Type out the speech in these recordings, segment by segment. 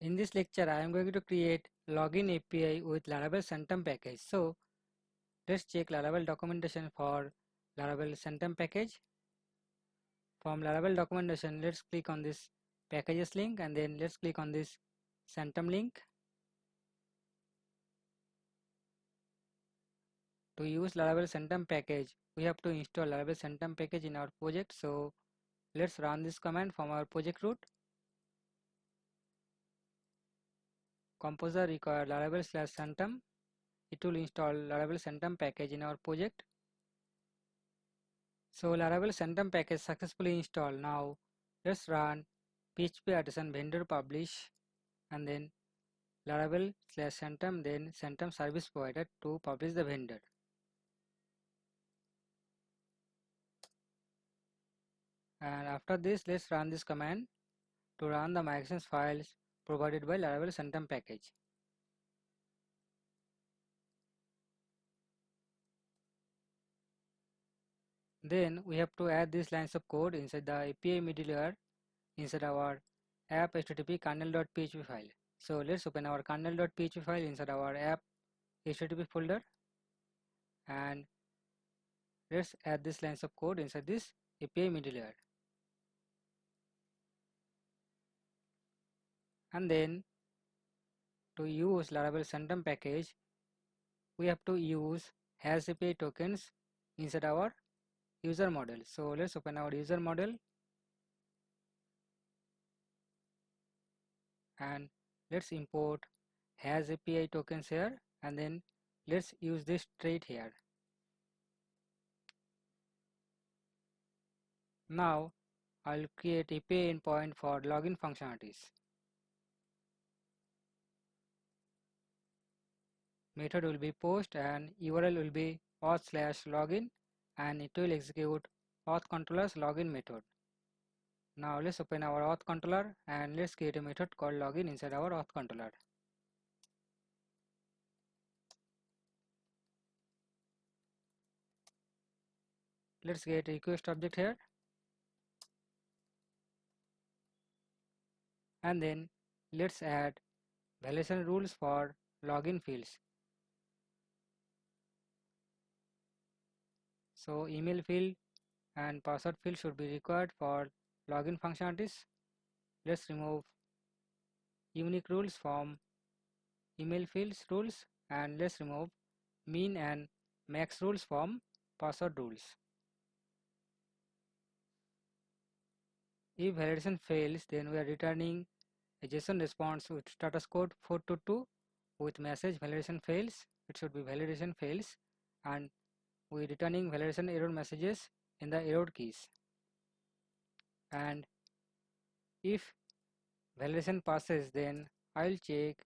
In this lecture, I am going to create login API with Laravel Centum package. So let's check Laravel documentation for Laravel Centum package. From Laravel documentation, let's click on this packages link and then let's click on this Centum link. To use Laravel Centum package, we have to install Laravel Centum package in our project. So let's run this command from our project root. Composer require Laravel/Centum. It will install Laravel Centum package in our project. So Laravel Centum package successfully installed. Now let's run PHP Artisan vendor publish and then Laravel/Centum, then Centum service provider to publish the vendor. And after this, let's run this command to run the MyActions files provided by Laravel Centum package. Then we have to add these lines of code inside the API middleware inside our app http kernel.php file. So let's open our kernel.php file inside our app http folder and let's add these lines of code inside this API middleware. And then to use Laravel Centum package, we have to use has API tokens inside our user model. So let's open our user model and let's import has API tokens here and then let's use this trait here. Now I'll create API endpoint for login functionalities. Method will be post and URL will be auth/login and it will execute auth controller's login method. Now let's open our auth controller and let's create a method called login inside our auth controller. Let's get request object here and then let's add validation rules for login fields. So email field and password field should be required for login functionalities. Let's remove unique rules from email fields rules and let's remove min and max rules from password rules. If validation fails, then we are returning a JSON response with status code 422 with message validation fails. It should be validation fails and we are returning validation error messages in the error keys. And if validation passes, then I'll check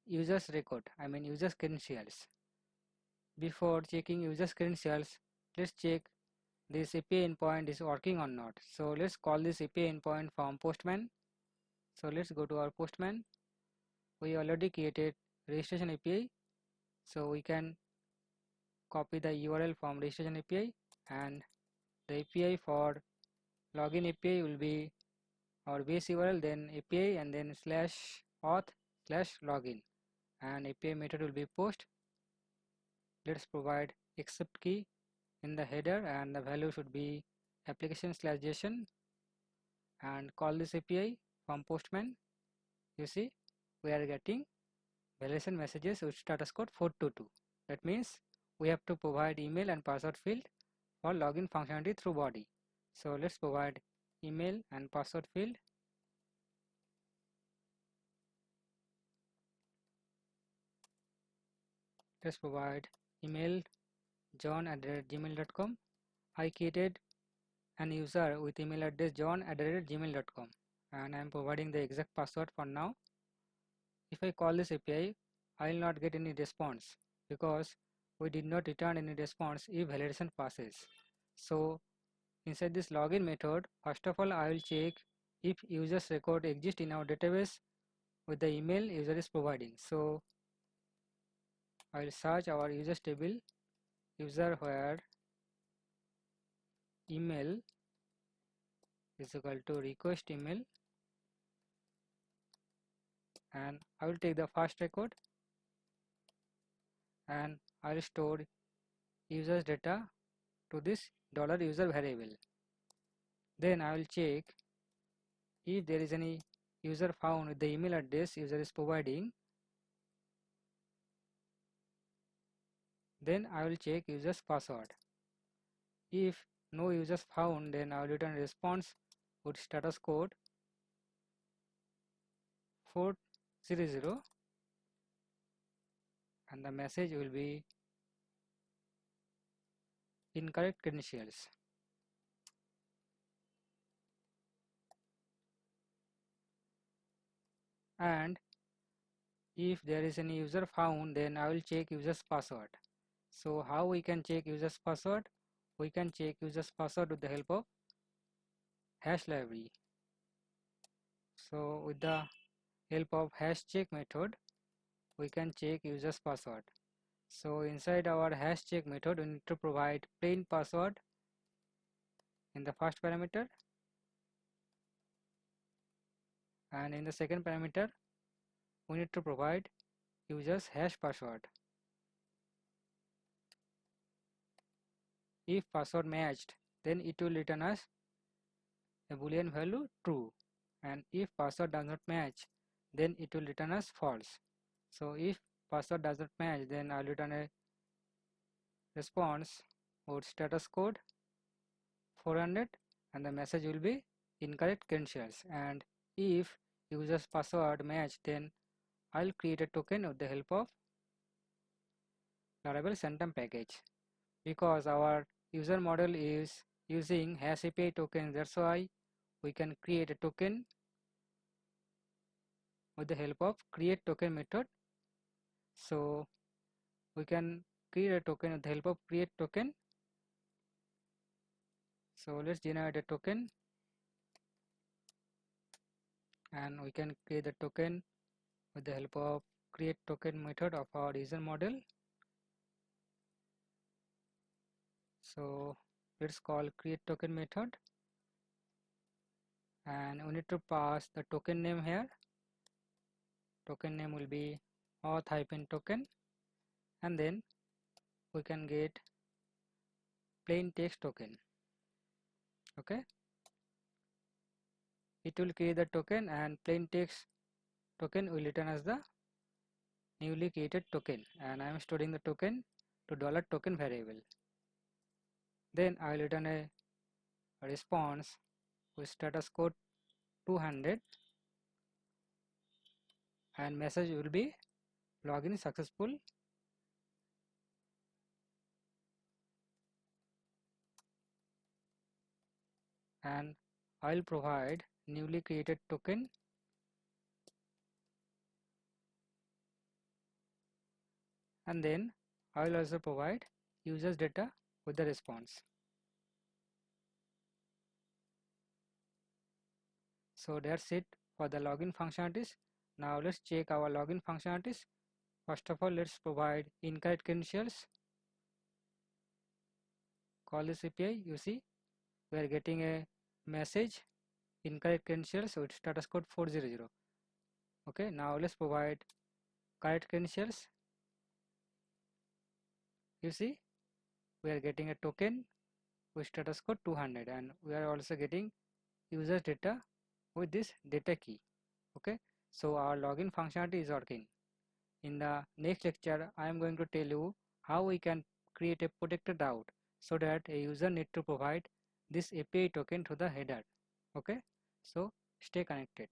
user's record, user's credentials. Before checking user's credentials, let's check this API endpoint is working or not. So let's call this API endpoint from Postman. So let's go to our Postman. We already created registration API, so we can copy the URL from registration API and the API for login API will be our base URL, then API and then /auth/login and API method will be post. Let's provide accept key in the header and the value should be application/JSON and call this API from Postman. You see, we are getting validation messages with status code 422. That means we have to provide email and password field for login functionality through body. So let's provide email and password field. Let's provide email john@gmail.com. I created an user with email address john@gmail.com and I am providing the exact password for now. If I call this API, I will not get any response because we did not return any response if validation passes. So inside this login method, first of all I will check if user's record exists in our database with the email user is providing. So I will search our users table user where email is equal to request email and I will take the first record and I will store user's data to this $user variable. Then I will check if there is any user found with the email address user is providing. Then I will check user's password. If no users found, then I will return a response with status code 400 and the message will be incorrect credentials. And if there is any user found, then I will check user's password. So how we can check user's password? We can check user's password with the help of hash library. So with the help of hash check method, we can check user's password. So inside our hash check method, we need to provide plain password in the first parameter, and in the second parameter we need to provide user's hash password. If password matched, then it will return us a boolean value true, and if password does not match, then it will return us false. So if password does not match, then I'll return a response with status code 400 and the message will be incorrect credentials. And if user's password match, then I'll create a token with the help of Laravel Centum package. Because our user model is using hash API tokens, that's why we can create a token with the help of create token method. So we can create a token with the help of create token. So let's generate a token and we can create the token with the help of create token method of our user model. So let's call create token method and we need to pass the token name here. Token name will be auth-token and then we can get plain text token. Okay, it will create the token and plain text token will return as the newly created token, and I am storing the token to $token variable. Then I will return a response with status code 200 and message will be login successful. And I will provide newly created token and then I will also provide users data with the response. So that's it for the login functionalities. Now let's check our login functionalities. First of all, let's provide incorrect credentials. Call this API, you see we are getting a message incorrect credentials with status code 400. Okay, now let's provide correct credentials. You see we are getting a token with status code 200 and we are also getting users data with this data key. Okay, so our login functionality is working. In the next lecture I am going to tell you how we can create a protected route so that a user need to provide this API token to the header. Okay, so stay connected.